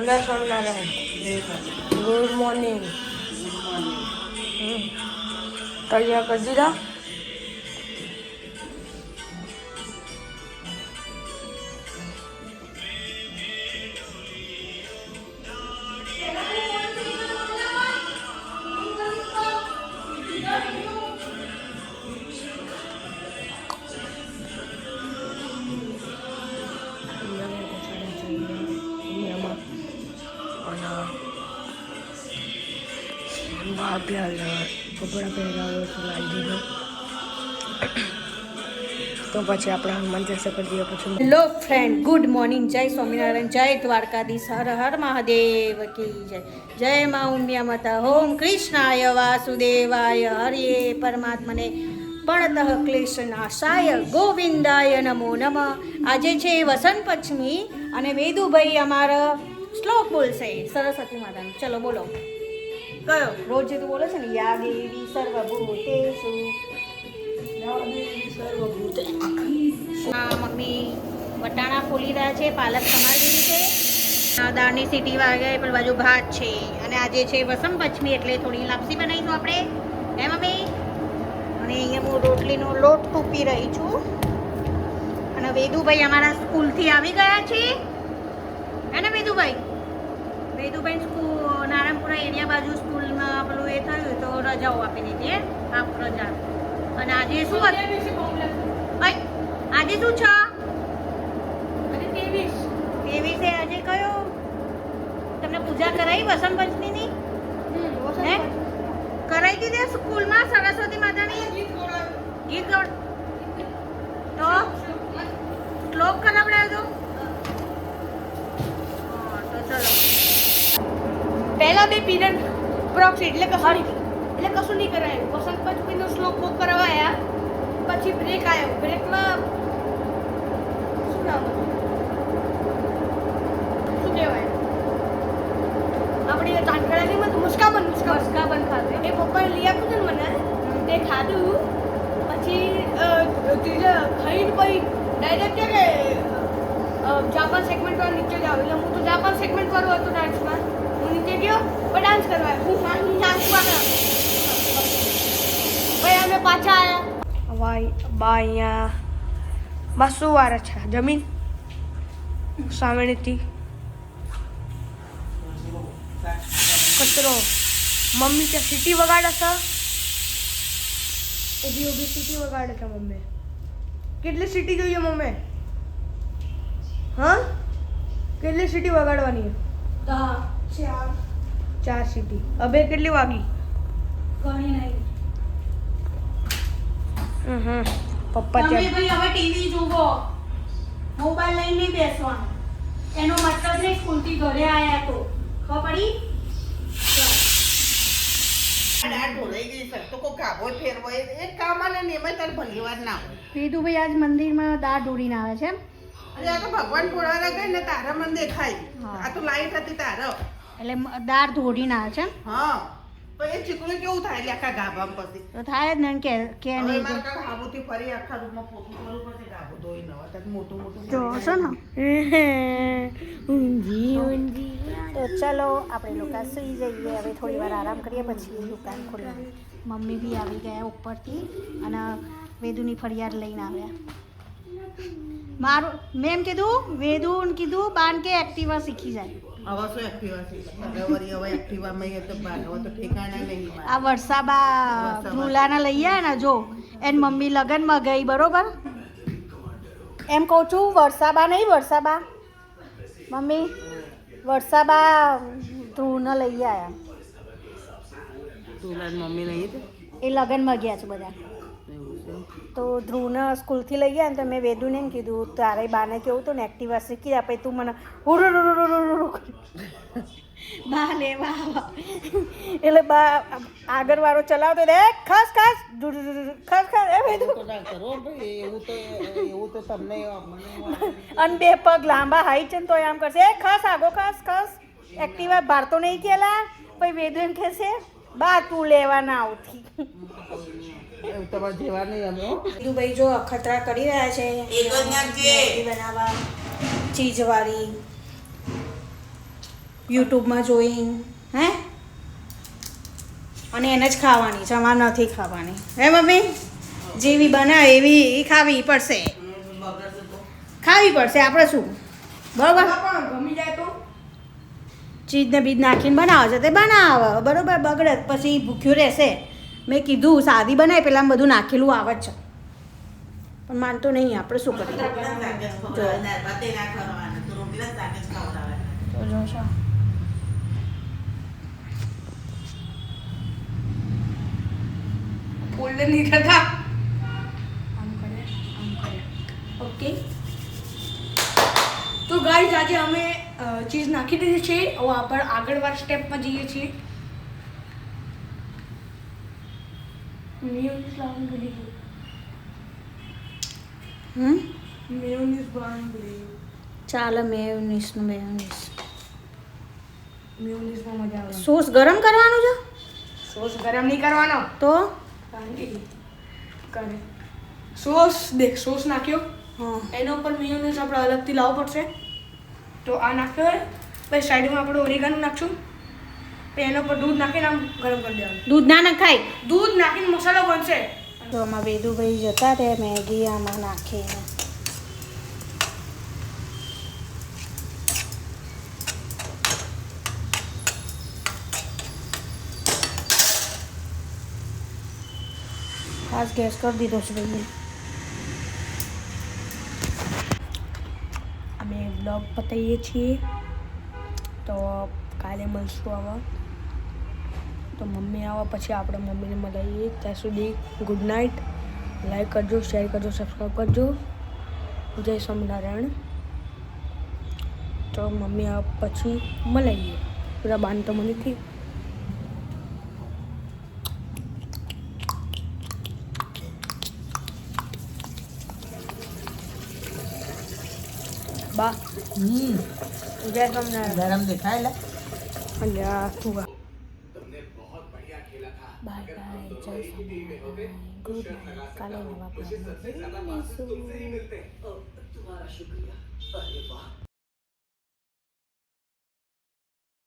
જય Swaminarayan. Good morning. તૈયાર કરી દીધા? કપડાં પહેરાવો તો લાવી દીધો તો પછી આપણે હનુમાન ચાલીસા કરી દઈએ પછી. Hello friend, good morning. જય સ્વામિનારાયણ, જય દ્વારકાધીશ, હર હર મહાદેવ કી જય. જય મા ઉમિયા માતા. ઓમ કૃષ્ણાય વાસુદેવાય હરિયે પરમાત્મને પરતઃ ક્લેશનાશાય ગોવિંદાય નમો નમઃ. આજે છે વસંત પંચમી અને વેદુભાઈ અમારા શ્લોક બોલશે સરસ્વતી માતાનો. ચલો બોલો. કયો? રોજ જે તું બોલે છે ને, યા દેવી સર્વભૂતેષુ. મમ્મી વટાણા ફોલી રહ્યા છે, પાલક સમારી દીધી છે, દાળની સીટી વાગે, પણ બાજુ ભાત છે. અને આજે છે વસંત પંચમી એટલે થોડી લાપસી બનાવીશું આપણે, હે મમ્મી? અને અહીંયા હું રોટલીનો લોટ ટૂંપી રહી છું. અને વેદુભાઈ અમારા સ્કૂલથી આવી ગયા છે, હે ને વેદુભાઈ? વેદુભાઈ સ્કૂલ નારાયણપુરા એરિયા બાજુ સ્કૂલમાં પેલું એ થયું તો રજાઓ આપી દીધી, હાફ રજા. અને આજે શું હતું? આજે શું છે? 23 આજે કયો? તમને પૂજા કરાવી વસંત પંચમીની? હે કરાવી દીધી સ્કૂલમાં સરસ્વતી માતાની? ગીત ગૌડ તો શ્લોક કરાવડાવ્યો તો ચલો. પહેલા બે પીરિયડ પ્રોક્સ એટલે કશું નહીં કરાયું. વસંત પંચમીનો શ્લોક બુક કરાવાયા, પછી બ્રેક આવ્યો. બ્રેકમાં શું નામ હતું? શું કહેવાય આપણી તાંકડાની મત મુસ્કાબન ખાધું. એ પપ્પાએ લઈ આપ્યું હતું ને મને, તે ખાધું. પછી ત્રીજા ખાઈને પછી ડાયરેક્ટ કે જાપાન સેગમેન્ટ વાળા નીચે જાવ. એટલે હું તો જાપાન સેગમેન્ટ વાળું હતું ડાન્સમાં. હું નીચે ગયો પણ ડાન્સ કરવા. હું ડાન્સમાં ભાઈ અમે પાછા આવ્યા. બા અહીંયા બસ શું વાર છે? જમીન સામેથી કચરો. મમ્મી ત્યાં સીટી વગાડે છે, ઊભી સીટી વગાડે છે મમ્મી. કેટલી સીટી જોઈએ મમ્મી? હા, કેટલી સીટી વગાડવાની? 4 સીટી. હવે કેટલી વાગી? ઘણી નહીં. પપ્પા તમે ભાઈ હવે ટીવી જોવો, મોબાઈલ લઈને નહીં બેસવાનું. એનો મતલબ નહીં સ્કૂલથી ઘરે આવ્યા તો ખબર પડી? વેદુભાઈ આજ મંદિરમાં દાળ ઢોળીને આવે છે. ભગવાન પોળાના ગઈ ને તારા મને દેખાય. આ તો લાઈટ હતી તારા એટલે દાળ ઢોળીને આવે છે. હા, તો એ ચીકણું કેવું થાય? એટલે આખા ગાભામાં પછી તો થાય જ ને કે નહીં. હાબુથી ફરી આખા રૂમમાં પોતું કરવું પડશે. ગાભો ધોઈ નવા ત્યાં મોટું જો છો ને ઊંઘી. તો ચલો આપણે લોકો સુઈ જઈએ હવે, થોડી વાર આરામ કરીએ પછી દુકાન ખોલીએ. મમ્મી બી આવી ગયા ઉપરથી અને વેદુની ફરિયાદ લઈને આવ્યા. મારું મેં એમ કીધું, વેદુને કીધું બાન કે એક્ટિવા શીખી જાય. હવે શું એક્ટિવા છે? હવે એક્ટિવામાં તો ઠેકાણા નહીં. આ વર્ષાબા ધ્રુલાના લઈ આવ્યા ને, જો એની મમ્મી લગનમાં ગઈ બરોબર. એમ કહું છું, વર્ષાબા નહીં, વર્ષાબા મમ્મી વર્ષાબા ધ્રુવને લઈ આવ્યા. મમ્મી નહીં એ લગનમાં ગયા છે બધા. તો ધ્રુવને સ્કૂલથી લઈ ગયા ને તો મેં વેદુને એમ કીધું, તારે બાને કેવું હતું ને એક્ટિવા શીખી આપે, તું મને બા લેવા. એટલે બા આગળ વાળો ચલાવતો દે ખાસ ખાસ ખાસ ખાસ એ વેદુ. અને 2 પગ લાંબા હાઈ છે ને તો આમ કરશે, એ ખાસ આગો ખાસ ખાસ. એક્ટિવા બહાર તો નહીં કેલા. પછી વેદુ એમ કહેશે, બા તું લેવા ના આવતી. ભાઈ જો અખતરા કરી રહ્યા છે બનાવવા ચીજવાળી. યુટ્યુબમાં જોઈને હે અને એને જ ખાવાની છે અમારે નથી ખાવાની હે મમ્મી જેવી બનાવે એવી ખાવી પડશે ખાવી પડશે આપણે શું બરોબર પણ ગમી જાય તો ચીજ ને બીજ નાખીને બનાવે છે તે બનાવે બરોબર બગડે પછી ભૂખ્યું રહેશે મેં કીધું સાદી બનાવી પેલા બધું નાખેલું આવે જ છે પણ માનતો નહીં આપણે શું કરીએ તો જોશો ફોલ્ડર નહીં કરતા આમ કરે ઓકે તો ગાઈઝ આજે અમે ચીઝ નાખી દીધી છે હવે આપણે આગળવાળા સ્ટેપમાં જઈએ છીએ મેયોનીઝ લાવવાનું ભૂલી ગયું મેયોનીઝ બનાવવાનું ભૂલી ગયું ચાલો મેયોનીઝનું મેયોનીઝ મેયોનીઝમાં મજા આવે સોસ ગરમ કરવાનું છે સોસ ગરમ નહીં કરવાનો તો કરે સોસ દેખ સોસ નાખ્યો હા એના ઉપર મેયોનીઝ આપણે અલગથી લાવવું પડશે તો આ નાખ્યો હોય પછી સાઈડમાં આપણે ઓરેગાનો નાખશું પછી એના ઉપર દૂધ નાખીને આમ ગરમ કરી દેવાનું દૂધ ના નખાય દૂધ નાખીને મસાલો બનશે તો આમાં વેદુભાઈ જતા રહે મેગી આમાં નાખીને ખાસ ગેસ કરી દીધો છે ભાઈ અમે બ્લોગ પતાવીએ છીએ તો કાલે મળશું આવા તો મમ્મી આવા પછી આપણે મમ્મીને મળીએ ત્યાં સુધી ગુડ નાઇટ લાઈક કરજો શેર કરજો સબસ્ક્રાઈબ કરજો જય સ્વામિનારાયણ તો મમ્મી આવા પછી મળીએ પૂરા બાન તો મને થી બા જય સ્વામિનારાયણ ગરમ દેખાય લે અલ્યા તું બાય બાય જય સ્વામિનારાયણ ગુડ નાઇટ કાલે નવા બ્લોગમાં મળીશું